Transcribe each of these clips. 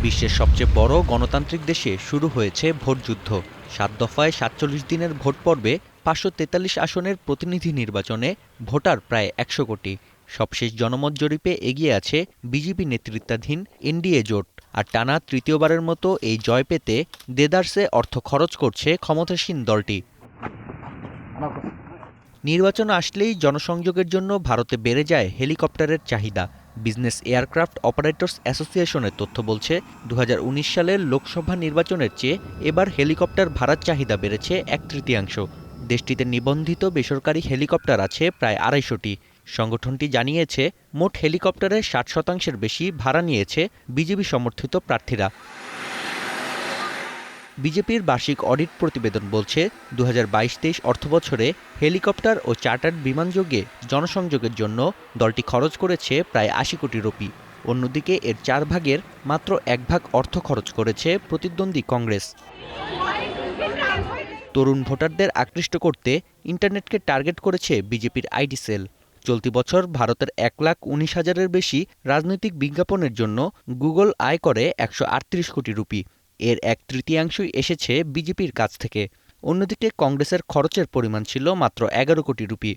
বিশ্বের সবচেয়ে বড় গণতান্ত্রিক দেশে শুরু হয়েছে ভোটযুদ্ধ। ৭ দফায় ৪৭ দিনের ভোট পর্বে ৫৪৩ আসনের প্রতিনিধি নির্বাচনে ভোটার প্রায় ১০০ কোটি। সবশেষ জনমত জরিপে এগিয়ে আছে বিজেপি নেতৃত্বাধীন এনডিএ জোট। আর টানা তৃতীয়বারের মতো এই জয় পেতে দেদারসে অর্থ খরচ করছে ক্ষমতাসীন দলটি। নির্বাচন আসলেই জনসংযোগের জন্য ভারতে বেড়ে যায় হেলিকপ্টারের চাহিদা। বিজনেস এয়ারক্রাফট অপারেটরস অ্যাসোসিয়েশনের তথ্য বলছে ২০১৯ সালের লোকসভা নির্বাচনের চেয়ে এবার হেলিকপ্টার ভাড়ার চাহিদা বেড়েছে ১/৩। দেশটিতে নিবন্ধিত বেসরকারি হেলিকপ্টার আছে প্রায় ২৫০টি। সংগঠনটি জানিয়েছে মোট হেলিকপ্টারের ৬০%-এর বেশি ভাড়া নিয়েছে বিজেপি সমর্থিত প্রার্থীরা। বিজেপির বার্ষিক অডিট প্রতিবেদন বলছে ২০২২-২৩ অর্থবছরে হেলিকপ্টার ও চার্টার্ড বিমানযোগে জনসংযোগের জন্য দলটি খরচ করেছে প্রায় ৮০ কোটি রুপি। অন্যদিকে এর ৪ ভাগের মাত্র ১ ভাগ অর্থ খরচ করেছে প্রতিদ্বন্দ্বী কংগ্রেস। তরুণ ভোটারদের আকৃষ্ট করতে ইন্টারনেটকে টার্গেট করেছে বিজেপির আইটি সেল। চলতি বছর ভারতের ১,১৯,০০০-এর বেশি রাজনৈতিক বিজ্ঞাপনের জন্য গুগল আয় করে ১৩৮ কোটি রুপি। এর ১/৩ এসেছে বিজেপির কাছ থেকে। অন্যদিকে কংগ্রেসের খরচের পরিমাণ ছিল মাত্র ১১ কোটি রুপি।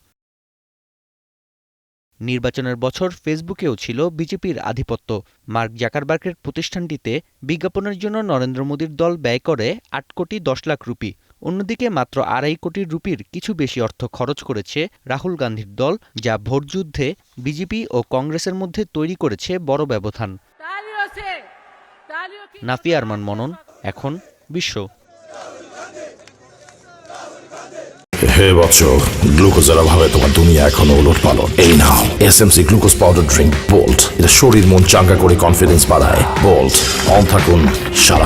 নির্বাচনের বছর ফেসবুকেও ছিল বিজেপির আধিপত্য। মার্ক জাকারবার্গের প্রতিষ্ঠানটিতে বিজ্ঞাপনের জন্য নরেন্দ্র মোদীর দল ব্যয় করে ৮ কোটি ১০ লাখ রুপি। অন্যদিকে মাত্র ২.৫ কোটি রুপির কিছু বেশি অর্থ খরচ করেছে রাহুল গান্ধীর দল, যা ভোটযুদ্ধে বিজেপি ও কংগ্রেসের মধ্যে তৈরি করেছে বড় ব্যবধান। নাফিয়া আরমান মনন, এখন বিশ্ব। হে বৎস, গ্লুকোজের অভাবে তোমার দুনিয়া এখনো ওলটপালট। এই নাও SMC glucose powder drink bolt. এটা শরীর মন চাঙ্গা করে কনফিডেন্স বাড়ায়। বোল্ট, অন থাকুন সারা